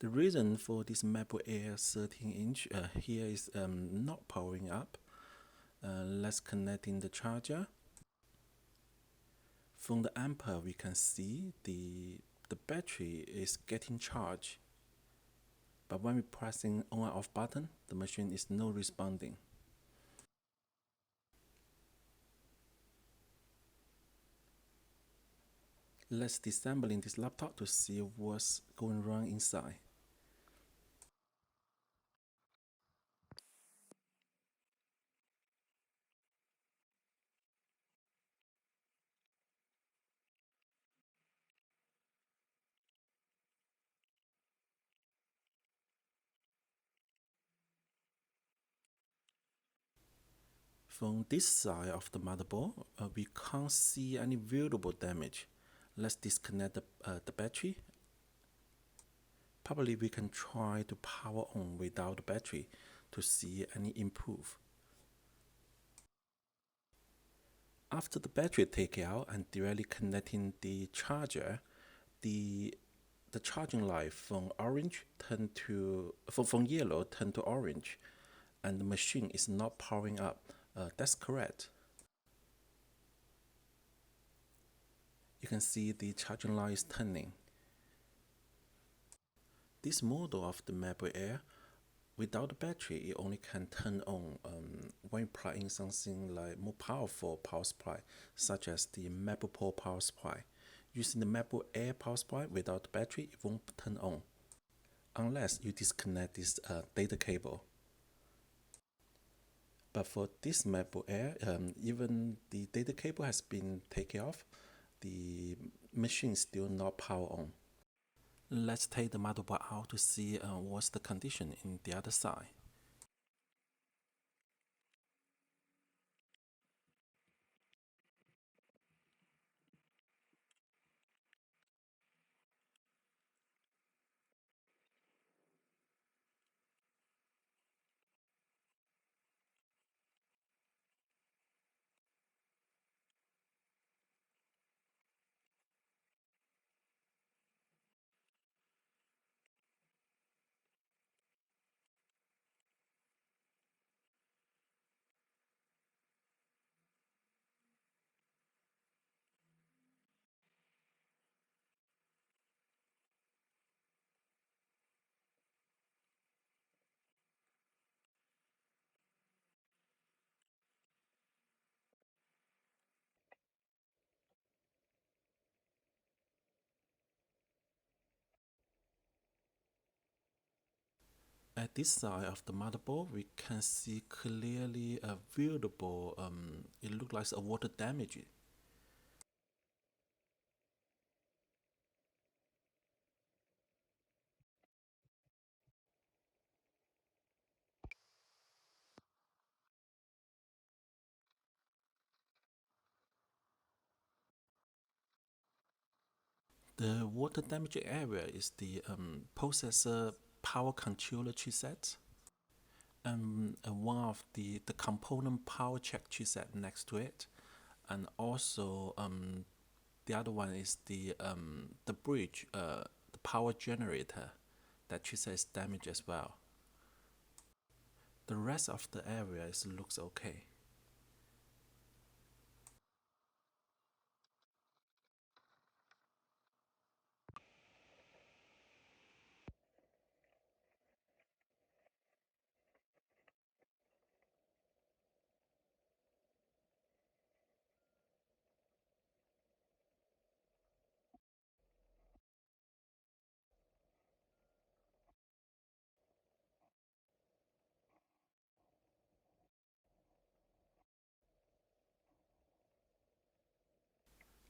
The reason for this MacBook Air 13-inch here is not powering up. Let's connect in the charger. From the ampere we can see the battery is getting charged. But when we pressing on and off button, the machine is not responding. Let's disassembling this laptop to see what's going wrong inside. From this side of the motherboard, we can't see any visible damage. Let's disconnect the battery. Probably we can try to power on without the battery to see any improve. After the battery take out and directly connecting the charger, the charging light from orange turn to from yellow turn to orange, and the machine is not powering up. That's correct. You can see the charging light is turning. This model of the MacBook Air, without the battery, it only can turn on when you plug in something like more powerful power supply, such as the MacBook Pro power supply. Using the MacBook Air power supply without the battery, it won't turn on unless you disconnect this data cable. But for this MacBook Air, even the data cable has been taken off, the machine still not power on. Let's take the motherboard out to see what's the condition in the other side. At this side of the motherboard, we can see clearly a visible, it looks like a water damage. The water damage area is the processor power controller chipset, and one of the component power check chipset next to it, and also the other one is the bridge, the power generator. That chipset is damaged as well. The rest of the area looks okay.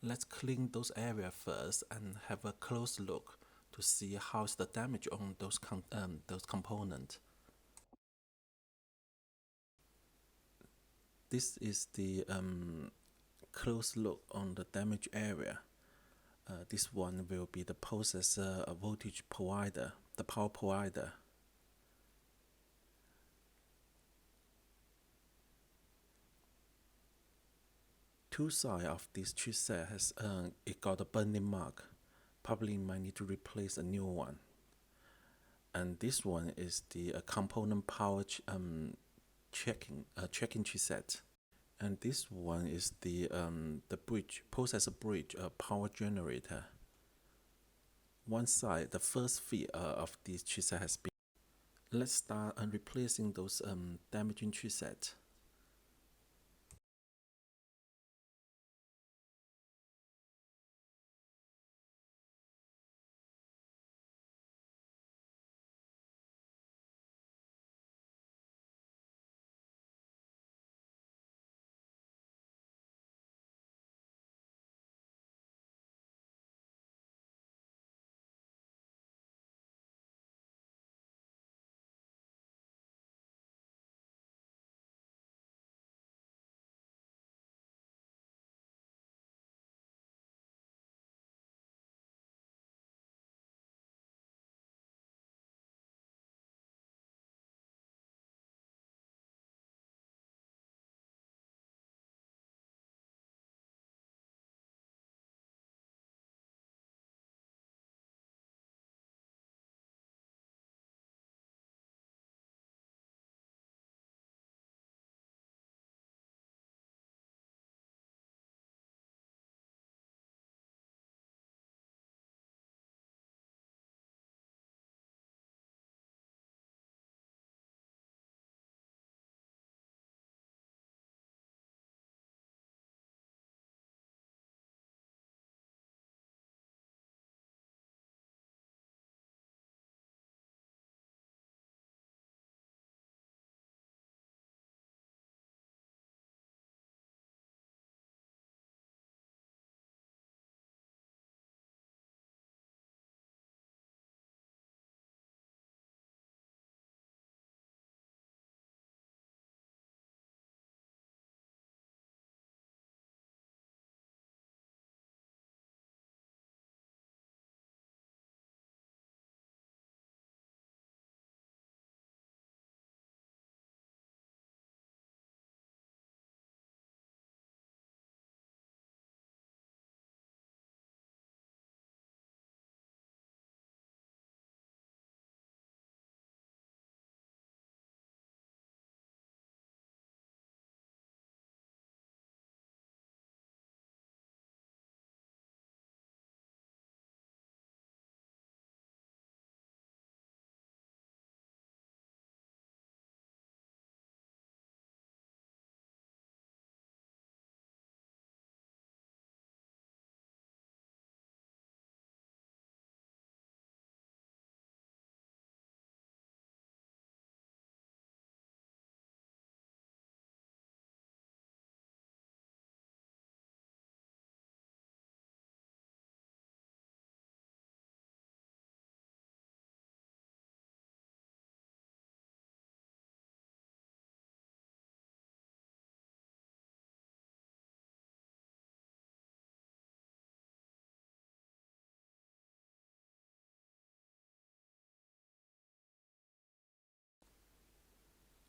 Let's clean those areas first and have a close look to see how's the damage on those components. This is the close look on the damage area. This one will be the processor voltage provider, the power provider. Two sides of this chipset has it got a burning mark. Probably might need to replace a new one. and this one is the component power checking chipset, and this one is the bridge processor bridge power generator. One side, the first feed of this chipset has been. Let's start replacing those damaging chipset.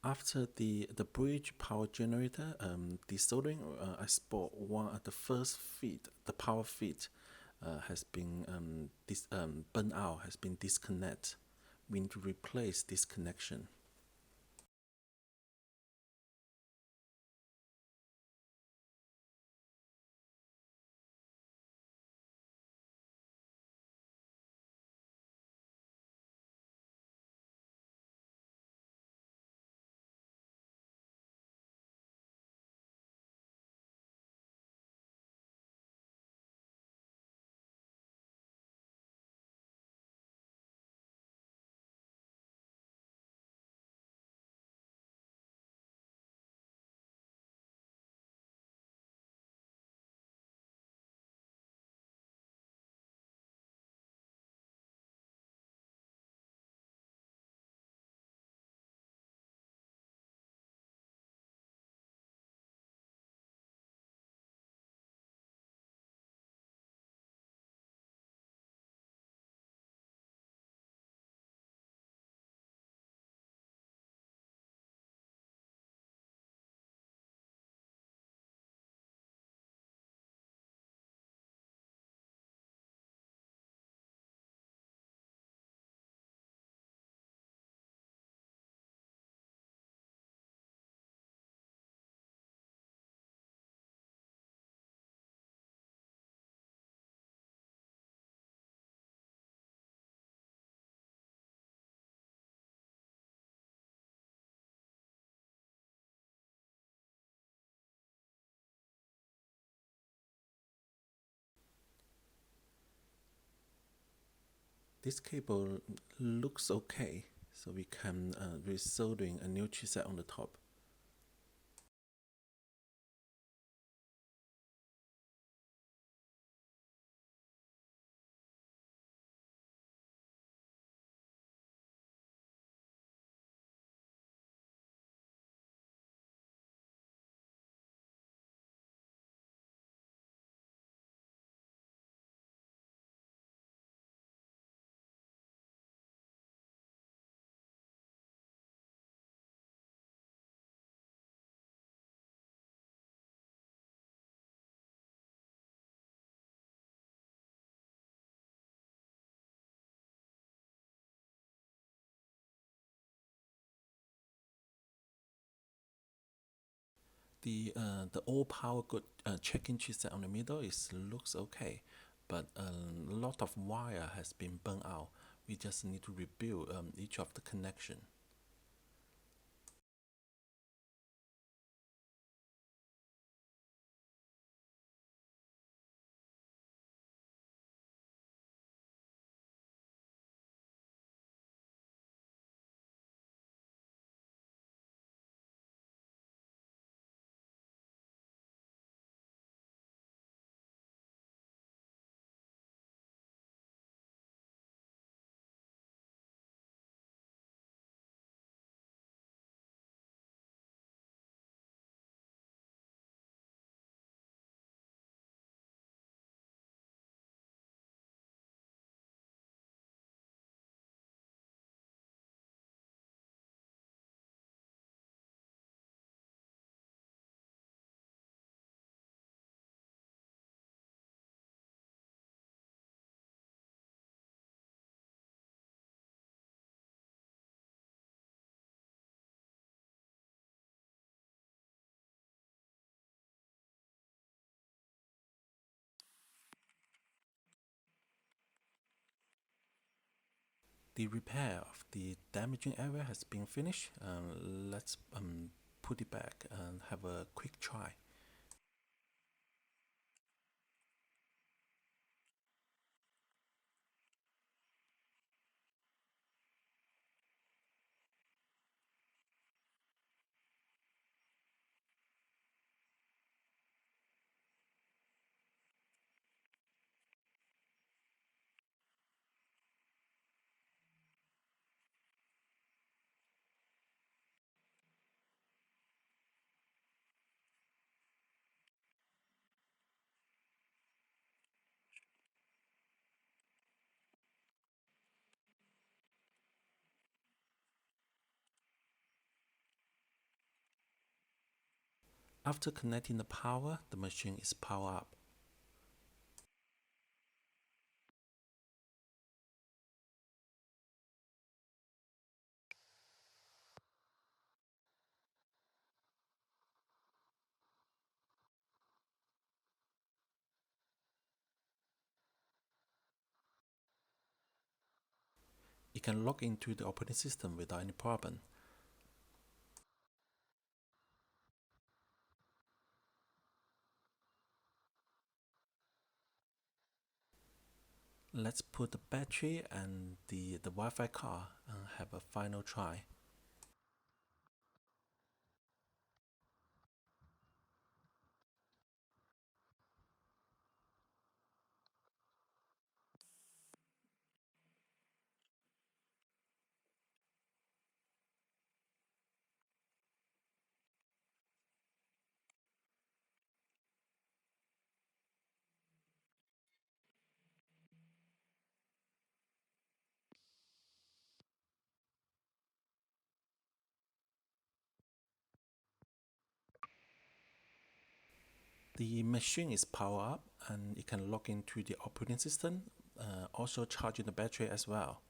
After the bridge power generator, the soldering, I spot one at the first feed, the power feed, has been burnt out, has been disconnected. We need to replace this connection. This cable looks okay, so we can resoldering a new chipset on the top. The all power good check-in chipset on the middle looks okay, but a lot of wire has been burnt out. We just need to rebuild each of the connection. The repair of the damaging area has been finished. Let's put it back and have a quick try. After connecting the power, the machine is powered up. It can log into the operating system without any problem. Let's put the battery and the Wi-Fi card and have a final try. The machine is powered up and it can log into the operating system, also charging the battery as well.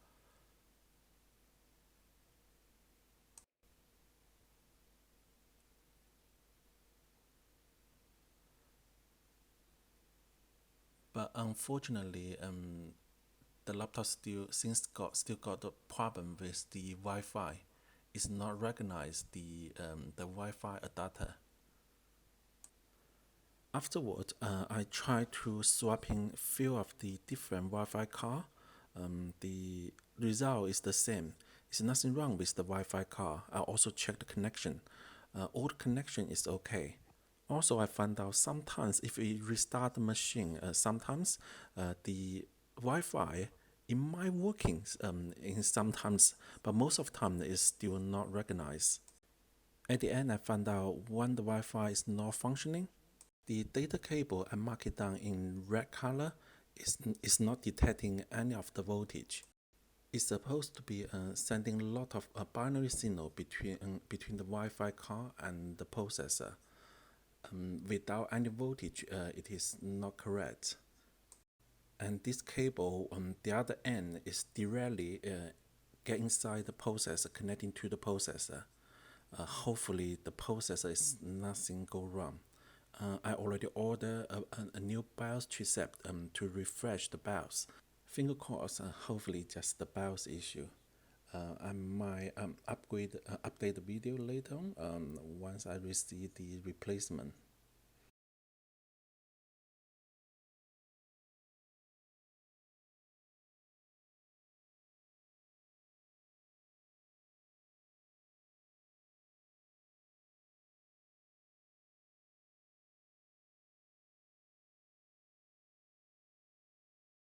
But unfortunately, the laptop still got the problem with the Wi-Fi. It's not recognize the Wi-Fi adapter. Afterward, I tried to swapping few of the different Wi-Fi card, The result is the same. There's nothing wrong with the Wi-Fi card. I also checked the connection. All the connection is okay. Also, I found out sometimes if we restart the machine, sometimes the Wi-Fi it might working in sometimes, but most of the time it's still not recognized. At the end, I found out when the Wi-Fi is not functioning, the data cable I mark it down in red color is not detecting any of the voltage. It's supposed to be sending a lot of binary signal between the Wi-Fi card and the processor. Without any voltage, it is not correct. And this cable on the other end is directly get inside the processor, connecting to the processor. Hopefully the processor is nothing go wrong. I already ordered a new BIOS chipset to refresh the BIOS. Finger crossed, hopefully just the BIOS issue. I might update the video later on once I receive the replacement.